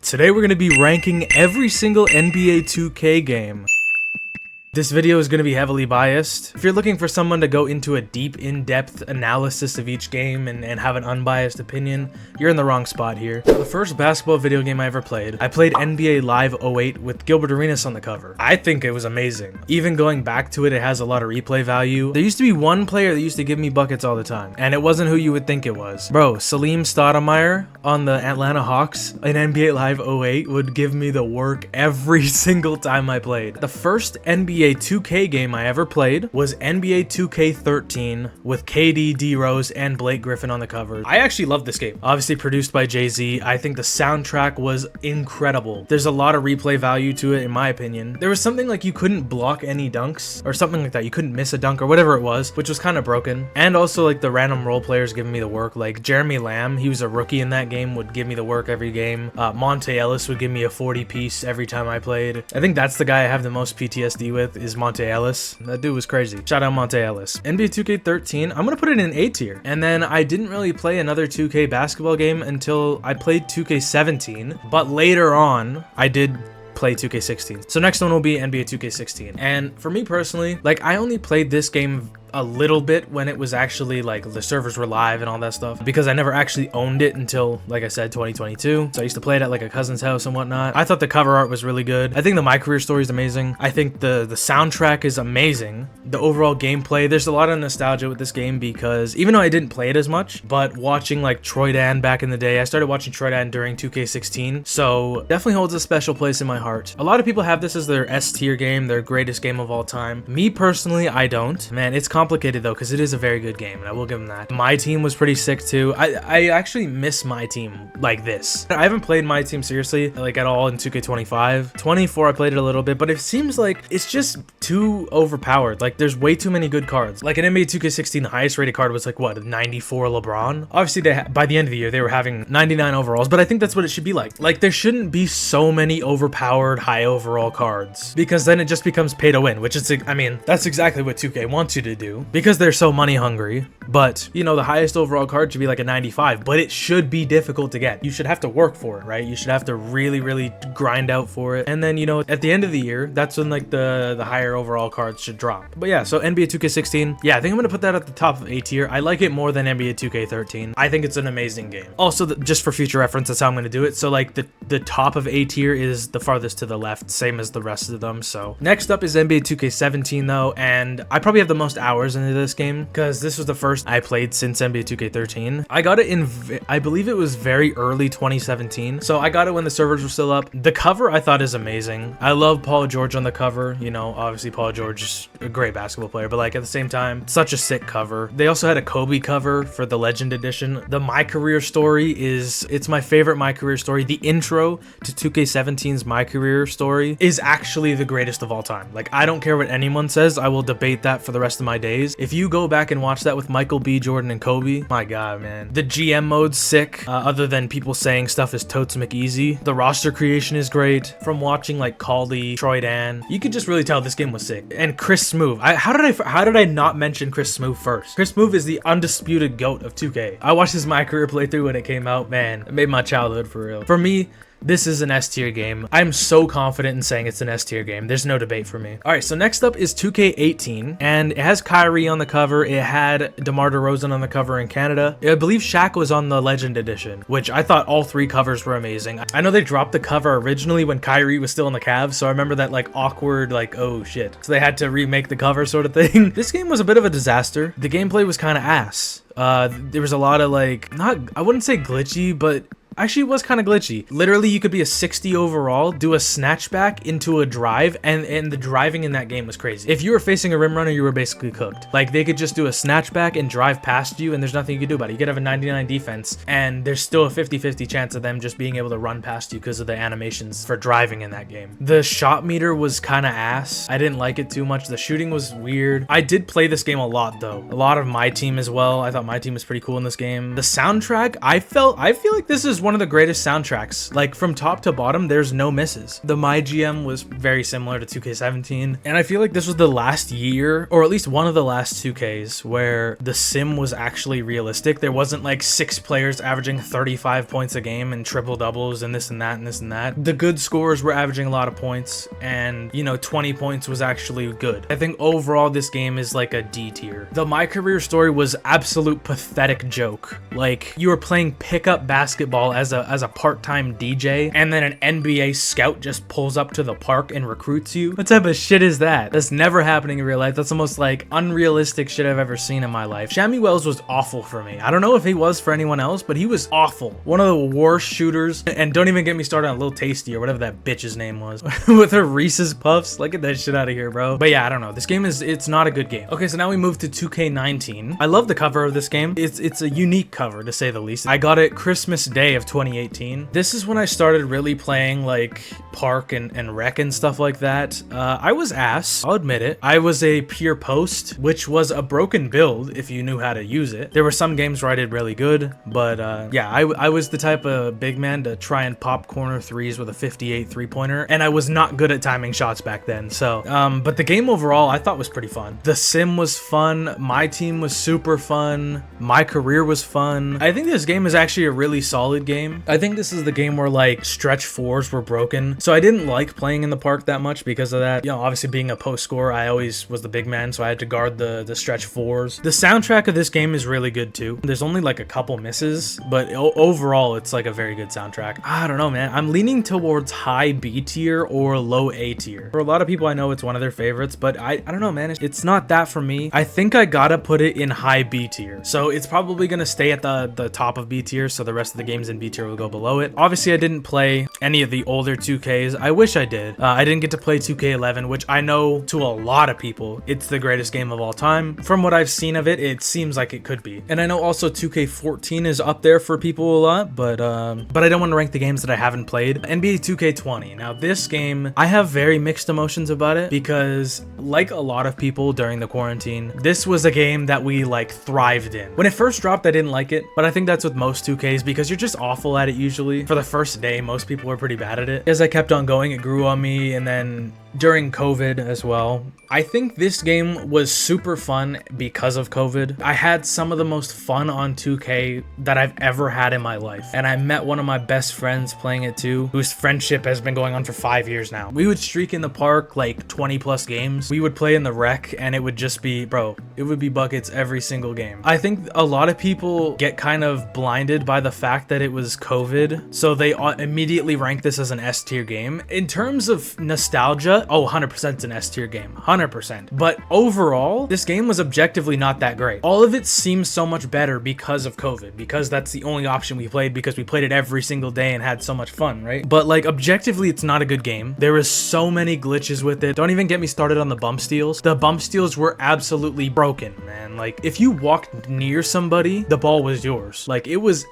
Today we're going to be ranking every single NBA 2K game. This video is going to be heavily biased. If you're looking for someone to go into a deep, in-depth analysis of each game and have an unbiased opinion, you're in the wrong spot here. The first basketball video game I ever played, I played NBA Live 08 with Gilbert Arenas on the cover. I think it was amazing. Even going back to it, it has a lot of replay value. There used to be one player that used to give me buckets all the time, and it wasn't who you would think it was. Bro, Salim Stoudemire on the Atlanta Hawks in NBA Live 08 would give me the work every single time I played. The first NBA 2K game I ever played was NBA 2K13 with KD, D Rose, and Blake Griffin on the cover. I actually love this game. Obviously produced by Jay-Z. I think the soundtrack was incredible. There's a lot of replay value to it in my opinion. There was something like you couldn't block any dunks or something like that. You couldn't miss a dunk or whatever it was, which was kind of broken. And also like the random role players giving me the work. Like Jeremy Lamb, he was a rookie in that game, would give me the work every game. Monte Ellis would give me a 40 piece every time I played. I think that's the guy I have the most PTSD with is Monte Ellis. That dude was crazy. Shout out Monte Ellis. NBA 2K13, I'm gonna put it in A tier. And then I didn't really play another 2K basketball game until I played 2K17, but later on I did play 2K16. So next one will be NBA 2K16. And for me personally, like I only played this game a little bit when it was actually like the servers were live and all that stuff, because I never actually owned it until, like I said, 2022. So I used to play it at like a cousin's house and whatnot. I thought the cover art was really good. I think the My Career story is amazing. I think the soundtrack is amazing. The overall gameplay, there's a lot of nostalgia with this game because even though I didn't play it as much, but watching like Troy Dan back in the day, I started watching Troy Dan during 2K16, so definitely holds a special place in my heart. A lot of people have this as their S tier game, their greatest game of all time. Me personally, I don't. Man, it's complicated though, because it is a very good game, and I will give them that. My team was pretty sick too. I actually miss my team like this. I haven't played my team seriously like at all in 2K25. 24 I played it a little bit, but it seems like it's just too overpowered. Like there's way too many good cards. Like in NBA 2K16, the highest rated card was like what, 94 LeBron. Obviously by the end of the year they were having 99 overalls, but I think that's what it should be like. Like there shouldn't be so many overpowered high overall cards, because then it just becomes pay to win, which is, I mean, that's exactly what 2K wants you to do, because they're so money hungry. But you know, the highest overall card should be like a 95, but it should be difficult to get. You should have to work for it, right? You should have to really grind out for it, and then you know, at the end of the year, that's when like the higher overall cards should drop. But yeah, so NBA 2K16, yeah, I think I'm gonna put that at the top of A tier. I like it more than NBA 2K13. I think it's an amazing game. Also, just for future reference, that's how I'm gonna do it. So like the top of A tier is the farthest to the left, same as the rest of them. So next up is NBA 2K17 though, and I probably have the most hours into this game because this was the first I played since NBA 2K13. I got it in, I believe it was very early 2017. So I got it when the servers were still up. The cover I thought is amazing. I love Paul George on the cover. You know, obviously Paul George is a great basketball player, but like at the same time, such a sick cover. They also had a Kobe cover for the Legend Edition. The My Career story it's my favorite My Career story. The intro to 2K17's My Career story is actually the greatest of all time. Like I don't care what anyone says, I will debate that for the rest of my days. If you go back and watch that with Michael B. Jordan and Kobe, my god, man. The GM mode's sick, other than people saying stuff is totes McEasy. The roster creation is great. From watching like Caldy, Troy Dan, you could just really tell this game was sick. And Chris Smoove. How did I not mention Chris Smoove first? Chris Smoove is the undisputed GOAT of 2K. I watched his My Career playthrough when it came out. Man, it made my childhood for real. For me, this is an S tier game. I'm so confident in saying it's an S tier game. There's no debate for me. All right, so next up is 2K18, and it has Kyrie on the cover. It had DeMar DeRozan on the cover in Canada. I believe Shaq was on the Legend Edition, which I thought all three covers were amazing. I know they dropped the cover originally when Kyrie was still in the Cavs, so I remember that like awkward, like, oh shit. So they had to remake the cover sort of thing. This game was a bit of a disaster. The gameplay was kind of ass. There was a lot of like, I wouldn't say glitchy, but actually, it was kind of glitchy. Literally, you could be a 60 overall, do a snatchback into a drive, and the driving in that game was crazy. If you were facing a rim runner, you were basically cooked. Like, they could just do a snatchback and drive past you, and there's nothing you could do about it. You could have a 99 defense, and there's still a 50-50 chance of them just being able to run past you because of the animations for driving in that game. The shot meter was kind of ass. I didn't like it too much. The shooting was weird. I did play this game a lot, though. A lot of My Team as well. I thought My Team was pretty cool in this game. The soundtrack, I feel like this is one of the greatest soundtracks. Like from top to bottom, there's no misses. The My GM was very similar to 2K17, and I feel like this was the last year, or at least one of the last 2Ks, where the sim was actually realistic. There wasn't like 6 players averaging 35 points a game and triple doubles and this and that and this and that. The good scorers were averaging a lot of points, and you know, 20 points was actually good. I think overall this game is like a D tier. The My Career Story was absolute pathetic joke. Like, you were playing pickup basketball as a part-time DJ, and then an NBA scout just pulls up to the park and recruits you. What type of shit is that? That's never happening in real life. That's the most like unrealistic shit I've ever seen in my life. Shammy Wells was awful for me. I don't know if he was for anyone else, but he was awful. One of the worst shooters. And don't even get me started on Lil Tasty or whatever that bitch's name was with her Reese's Puffs. Like, get that shit out of here, bro. But yeah, I don't know. This game it's not a good game. Okay, so now we move to 2K19. I love the cover of this game. It's a unique cover, to say the least. I got it Christmas Day of 2018. This is when I started really playing like Park and Rec and stuff like that. I was ass, I'll admit it. I was a pure post, which was a broken build if you knew how to use it. There were some games where I did really good, but yeah, I was the type of big man to try and pop corner threes with a 58 3-pointer, and I was not good at timing shots back then. So, but the game overall I thought was pretty fun. The sim was fun. My team was super fun. My career was fun. I think this game is actually a really solid game. I think this is the game where like stretch fours were broken. So I didn't like playing in the park that much because of that. You know, obviously being a post scorer, I always was the big man, so I had to guard the stretch fours. The soundtrack of this game is really good too. There's only like a couple misses, but overall it's like a very good soundtrack. I don't know, man. I'm leaning towards high B tier or low A tier. For a lot of people, I know it's one of their favorites, but I don't know, man. It's not that for me. I think I gotta put it in high B tier. So it's probably gonna stay at the top of B tier, so the rest of the games in B tier will go below it. Obviously, I didn't play any of the older 2Ks. I wish I did. I didn't get to play 2K11, which I know to a lot of people, it's the greatest game of all time. From what I've seen of it, it seems like it could be. And I know also 2K14 is up there for people a lot, but I don't want to rank the games that I haven't played. NBA 2K20. Now, this game, I have very mixed emotions about it because, like a lot of people during the quarantine, this was a game that we like thrived in. When it first dropped, I didn't like it, but I think that's with most 2Ks because you're just awful at it usually. For the first day, most people were pretty bad at it. As I kept on going, it grew on me, and then during COVID as well. I think this game was super fun because of COVID. I had some of the most fun on 2K that I've ever had in my life. And I met one of my best friends playing it too, whose friendship has been going on for 5 years now. We would streak in the park like 20 plus games. We would play in the rec and it would just be, bro, it would be buckets every single game. I think a lot of people get kind of blinded by the fact that it was COVID, so they immediately rank this as an S tier game. In terms of nostalgia, oh, 100% it's an S tier game, 100%. But overall, this game was objectively not that great. All of it seems so much better because of COVID, because that's the only option we played, because we played it every single day and had so much fun, right? But like objectively, it's not a good game. There was so many glitches with it. Don't even get me started on the bump steals. The bump steals were absolutely broken, man. Like if you walked near somebody, the ball was yours. Like it was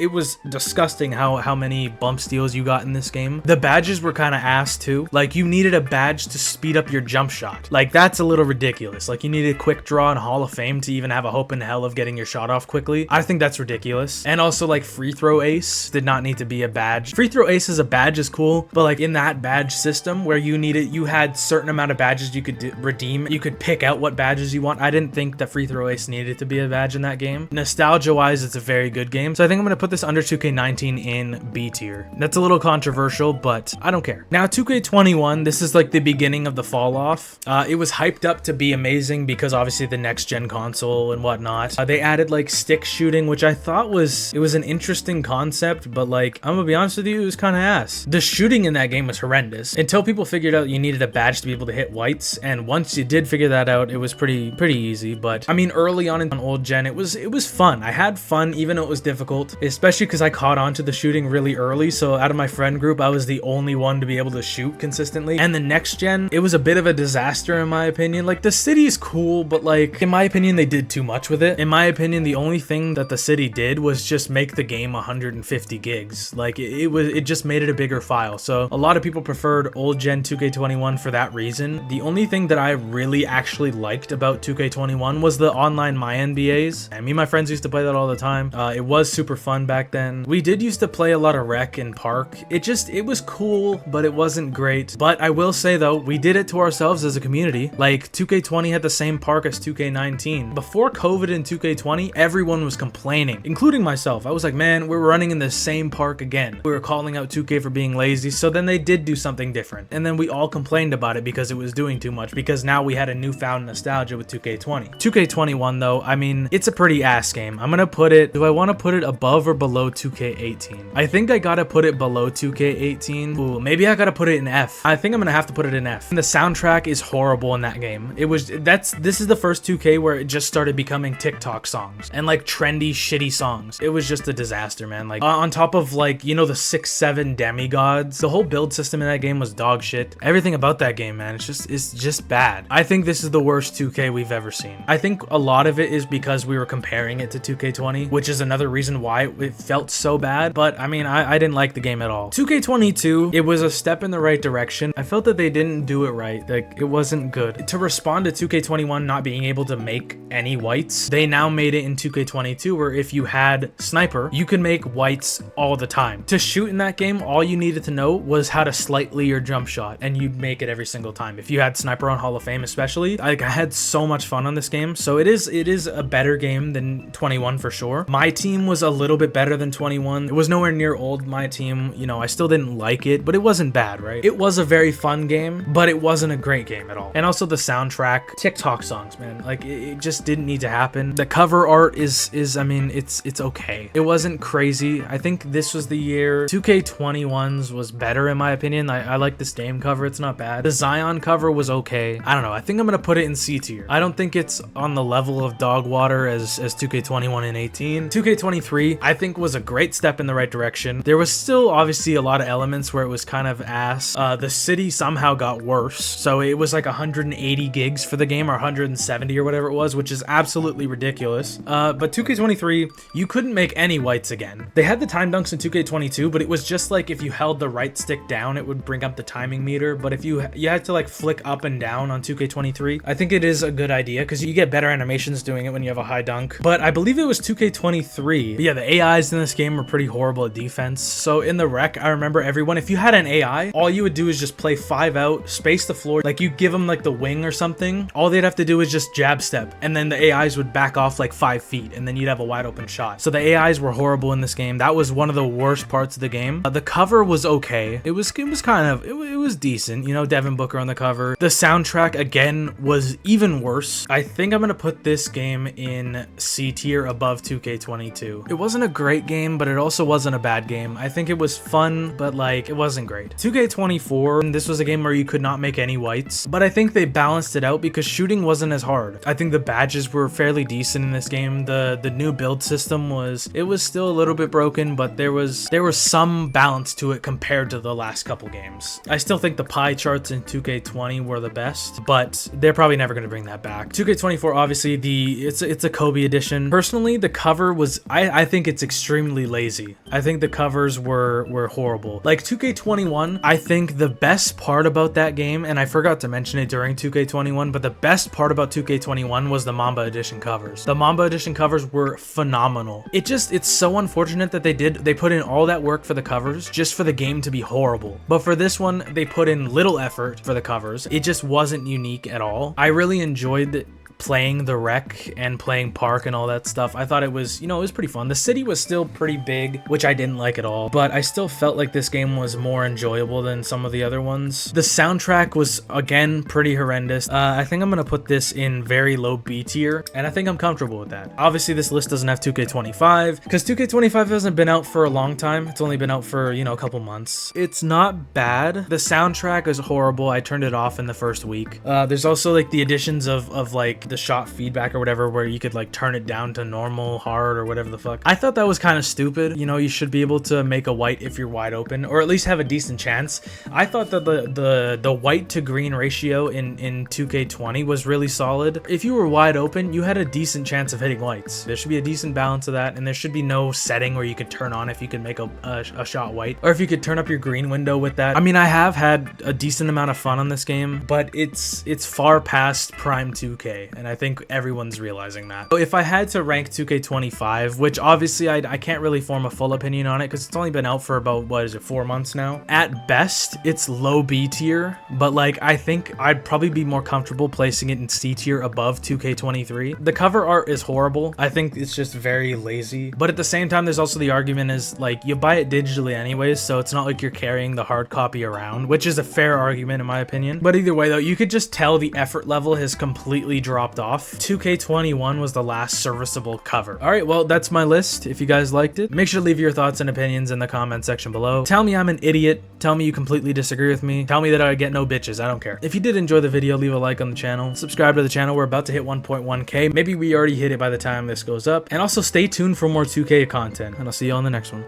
disgusting how many bump steals you got in this game. The badges were kind of ass too. Like you needed a badge to speed up your jump shot. Like that's a little ridiculous. Like you needed quick draw and Hall of Fame to even have a hope in hell of getting your shot off quickly. I think that's ridiculous. And also like free throw ace did not need to be a badge. Free throw ace as a badge is cool, but like in that badge system where you had certain amount of badges you could redeem, you could pick out what badges you want. I didn't think that free throw ace needed to be a badge in that game. Nostalgia wise, it's a very good game. So I think I'm gonna put this under 2K19 in B tier. That's a little controversial, but I don't care. Now 2K21, this is like the beginning of the fall off. It was hyped up to be amazing because obviously the next gen console and whatnot. They added like stick shooting, which I thought was an interesting concept, but like I'm gonna be honest with you, it was kind of ass. The shooting in that game was horrendous until people figured out you needed a badge to be able to hit whites, and once you did figure that out, it was pretty easy. But I mean, early on in old gen, it was fun. I had fun even though it was difficult, especially because I caught on to the shooting really early. So out of my friend group, I was the only one to be able to shoot consistently. And the next gen, it was a bit of a disaster in my opinion. Like, the city is cool, but like, in my opinion, they did too much with it. In my opinion, the only thing that the city did was just make the game 150 gigs. Like, it just made it a bigger file. So a lot of people preferred old gen 2K21 for that reason. The only thing that I really actually liked about 2K21 was the online My NBAs. And me and my friends used to play that all the time. It was super fun back then. We did used to play a lot of Rec and Park. It was cool, but it wasn't great. But I will say though, we did it to ourselves as a community. Like, 2K20 had the same park as 2K19. Before COVID in 2K20, everyone was complaining, including myself. I was like, man, we're running in the same park again. We were calling out 2K for being lazy, so then they did do something different. And then we all complained about it because it was doing too much, because now we had a newfound nostalgia with 2K20. 2K21 though, I mean, it's a pretty ass game. I'm gonna put it, do I want to put it above or below 2K18? I think I gotta put it below 2K18. Ooh, maybe I gotta put it in F. I think I'm gonna have to put it in F. And the soundtrack is horrible in that game. This is the first 2K where it just started becoming TikTok songs and like trendy shitty songs. It was just a disaster, man. Like, on top of, like, you know, the 6-7 demigods, the whole build system in that game was dog shit. Everything about that game, man, it's just bad. I think this is the worst 2K we've ever seen. I think a lot of it is because we were comparing it to 2K20, which is another reason why it felt so bad. But I mean, I didn't like the game at all. 2K22, it was a step in the right direction. I felt that they didn't do it right. Like, it wasn't good. To respond to 2K21 not being able to make any whites, they now made it in 2K22 where if you had Sniper, you could make whites all the time. To shoot in that game, all you needed to know was how to slightly your jump shot, and you'd make it every single time. If you had Sniper on Hall of Fame especially, like, I had so much fun on this game. So it is a better game than 21 for sure. My team was a little bit better than 21. It was nowhere near old My Team. You know, I still didn't like it, but it wasn't bad, right? It was a very fun game, but it wasn't a great game at all. And also the soundtrack, TikTok songs, man, like, it just didn't need to happen. The cover art is I mean, it's okay. It wasn't crazy. I think this was the year 2K21's was better in my opinion. I like this game cover. It's not bad. The Zion cover was okay. I don't know. I think I'm gonna put it in C tier. I don't think it's on the level of dog water as 2K21 and 18. 2K23, I think, was a great step in the right direction. There was still obviously a lot of elements where it was kind of ass. The city somehow got worse. So it was like 180 gigs for the game, or 170 or whatever it was, which is absolutely ridiculous. But 2K23, you couldn't make any whites again. They had the time dunks in 2K22, but it was just like if you held the right stick down, it would bring up the timing meter. But if you had to like flick up and down on 2K23, I think it is a good idea because you get better animations doing it when you have a high dunk. But I believe it was 2K23. But yeah, the AIs in this game were pretty horrible at defense. So in the Rec, I remember everyone, if you had an AI, all you would do is just play 5 out, space the floor. Like, you give them like the wing or something, all they'd have to do is just jab step, and then the AIs would back off like 5 feet, and then you'd have a wide open shot. So the AIs were horrible in this game. That was one of the worst parts of the game. The cover was okay. It was kind of, it was decent, you know, Devin Booker on the cover. The soundtrack again was even worse. I think I'm gonna put this game in C tier above 2K22. It wasn't a great game, but it also wasn't a bad game. I think it was fun, but like, it wasn't great. 2K24, this was a game where you could not make any whites, but I think they balanced it out because shooting wasn't as hard. I think the badges were fairly decent in this game. The new build system was still a little bit broken, but there was some balance to it compared to the last couple games. I still think the pie charts in 2K20 were the best, but they're probably never going to bring that back. 2K24, obviously, it's a Kobe edition. Personally, the cover was, I think it's extremely lazy. I think the covers were horrible. Like 2K21, I think the best part about that game, and I forgot to mention it during 2K21, but the best part about 2K21 was the Mamba edition covers. The Mamba edition covers were phenomenal. It's so unfortunate that they put in all that work for the covers just for the game to be horrible. But for this one, they put in little effort for the covers. It just wasn't unique at all. I really enjoyed playing the Rec and playing Park and all that stuff. I thought it was, you know, it was pretty fun. The city was still pretty big, which I didn't like at all, but I still felt like this game was more enjoyable than some of the other ones. The soundtrack was, again, pretty horrendous. I think I'm gonna put this in very low B tier, and I think I'm comfortable with that. Obviously, this list doesn't have 2K25, because 2K25 hasn't been out for a long time. It's only been out for, you know, a couple months. It's not bad. The soundtrack is horrible. I turned it off in the first week. There's also like the additions of like the shot feedback or whatever, where you could like turn it down to normal, hard, or whatever the fuck. I thought that was kind of stupid. You know, you should be able to make a white if you're wide open, or at least have a decent chance. I thought that the white to green ratio in 2K20 was really solid. If you were wide open, you had a decent chance of hitting whites. There should be a decent balance of that, and there should be no setting where you could turn on if you could make a shot white, or if you could turn up your green window with that. I mean, I have had a decent amount of fun on this game, but it's far past prime 2K, and I think everyone's realizing that. So if I had to rank 2K25, which obviously I can't really form a full opinion on it because it's only been out for about, what is it, 4 months now. At best, it's low B tier, but like I think I'd probably be more comfortable placing it in C tier above 2K23. The cover art is horrible. I think it's just very lazy, but at the same time, there's also the argument is like you buy it digitally anyways, so it's not like you're carrying the hard copy around, which is a fair argument in my opinion. But either way though, you could just tell the effort level has completely dropped off. 2K21 was the last serviceable cover. All right, well, that's my list. If you guys liked it, make sure to leave your thoughts and opinions in the comment section below. Tell me I'm an idiot. Tell me you completely disagree with me. Tell me that I get no bitches. I don't care. If you did enjoy the video, leave a like on the channel. Subscribe to the channel. We're about to hit 1.1K. Maybe we already hit it by the time this goes up. And also stay tuned for more 2K content. And I'll see you on the next one.